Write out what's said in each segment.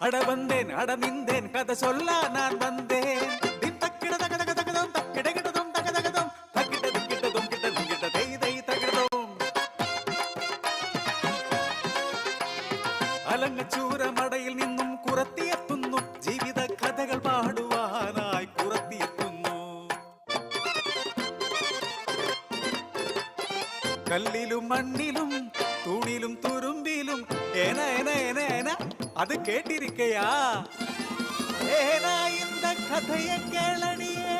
அட வந்தேன் அட நின்றேன் கதை சொல்ல நான் வந்தேன் தக்கிட தக தக தகதும் தக்கிட கிட்டதும் தக தகதும் தக்கிட கிட்டதும் கிட்டதும் கிட்ட தை தை தகதும் അലങ്ങച്ചൂര മടയിൽ നിന്നും കുറത്തിയെത്തുന്നു ജീവിത കഥകൾ പാടുവാനായി കുറത്തിയെത്തുന്നു കല്ലിലും മണ്ണിലും തൂണിലും തുരുമ്പിലും ഏന ഏന ഏന ഏന അത് കേട്ടിരിക്കയാ ഏന இந்த കഥയെ കേളണിയേ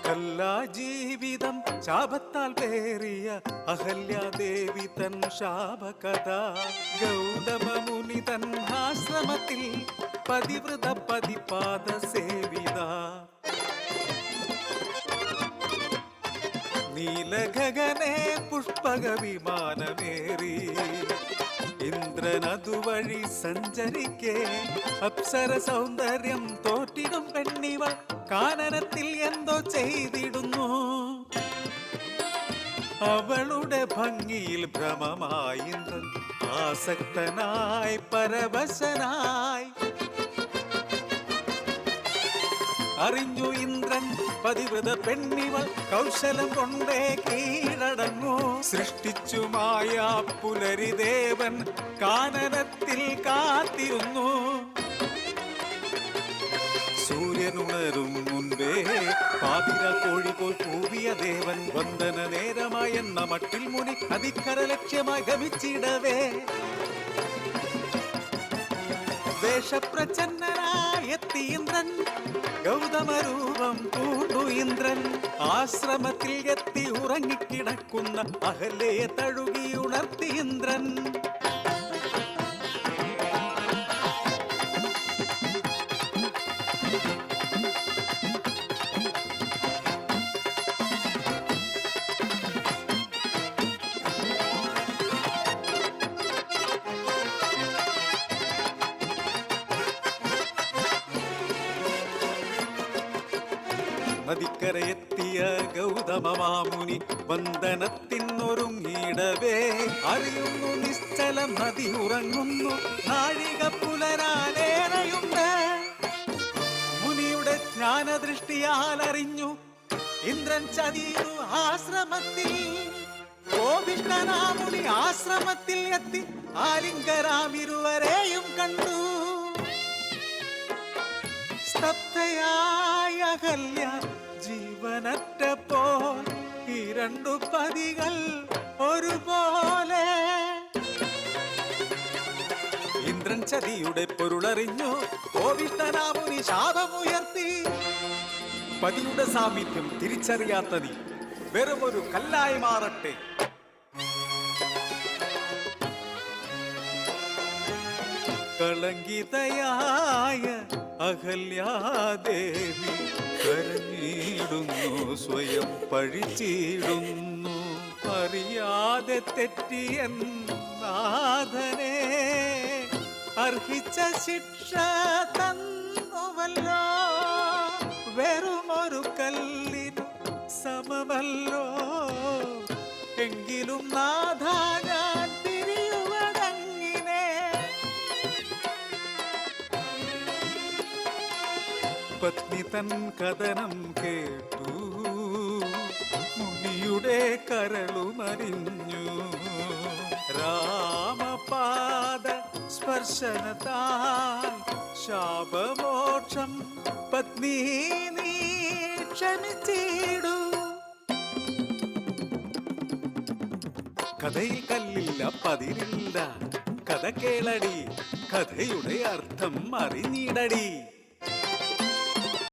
കല്ലാ ജീവിതം ശാപത്താൽ പേറിയ അഹല്യാദേവി തൻ ശാപകഥ ഗൗതമ മുനി തൻ ആശ്രമത്തിൽ പതിവ്രത പതിപാദ സേവിത നീലഗഗനെ പുഷ്പക വിമാനമേറി ഇന്ദ്രനതുവഴി സഞ്ചരിക്കേ അപ്സര സൗന്ദര്യം തോറ്റിടും പെണ്ണിവൾ കാനനത്തിൽ എന്തോ ചെയ്തിടുന്നു അവളുടെ ഭംഗിയിൽ ഭ്രമമായി ഇന്ദ്രൻ ആസക്തനായി പരവശനായി അറിഞ്ഞു ഇന്ദ്രൻ പതിവ്രത പെണ്ണിവൾ കൗശലം കൊണ്ടേ കീഴടങ്ങൂ സൃഷ്ടിച്ചു മായാ പുലരി ദേവൻ കാനനത്തിൽ കാത്തിരുന്നു സൂര്യനുണരും മുൻപേ പാതിര കോഴി പോൽ കൂവിയ ദേവൻ വന്ദന നേരമായി എന്ന മട്ടിൽ മുനി അതിക്കര ലക്ഷ്യമായി ഗമിച്ചിടവേ വേഷപ്രച്ഛന്നനായെത്തി ഇന്ദ്രൻ ഗൗതമരൂപം പൂണ്ടു ഇന്ദ്രൻ ആശ്രമത്തിൽ എത്തി ഉറങ്ങിക്കിടക്കുന്ന അഹല്യയെ തഴുകി ഉണർത്തി ഇന്ദ്രൻ നദിക്കരയെത്തിയ ഗൗതമമാമുനി വന്ദനത്തിനൊരുങ്ങിടവേ അറിയുന്നു നിശ്ചലം നദി ഉറങ്ങുന്നു നാഴിക പുലരാനേറയുണ്ട് മുനിയുടെ ജ്ഞാനദൃഷ്ടിയാൽ അറിഞ്ഞു ഇന്ദ്രൻ ചതിയു ആശ്രമത്തിൽ കോപിഷ്ഠനാമുനി ആശ്രമത്തിൽ എത്തി ആലിംഗരാമിരുവരെയും കണ്ടു സ്തബ്ധയായ അഹല്യ ജീവനറ്റപ്പോൾ ഈ രണ്ടു പതികൾ ഒരുപോലെ ഇന്ദ്രൻ ചതിയുടെ പൊരുളറിഞ്ഞു കോപിഷ്ഠനാമുനി ശാപമുയർത്തി പതിയുടെ സാമീപ്യം തിരിച്ചറിയാത്ത നീ വെറുമൊരു കല്ലായി മാറട്ടെ കളങ്കിതയായ അഹല്യാദേവി കരഞ്ഞിടുന്നു സ്വയം പഴിച്ചിടുന്നു അറിയാതെ തെറ്റിയെന്നാഥനെ അർഹിച്ച ശിക്ഷ തന്നുവല്ലോ വെറുമൊരു കല്ലിനു സമമല്ലോ എങ്കിലും നാഥ ഞാൻ തിരിയുവതങ്ങിനെ പത്നി തൻ കഥനം കേട്ടു മുനിയുടെ കരളുമറിഞ്ഞു രാമപാദ സ്പർശനത്താൽ ശാപമോക്ഷം പത്നി നീ ക്ഷമിച്ചിടൂ കഥയിൽ കല്ലില്ല പതിരില്ല കഥ കേളടി കഥയുടെ അർത്ഥം അറിഞ്ഞിടടി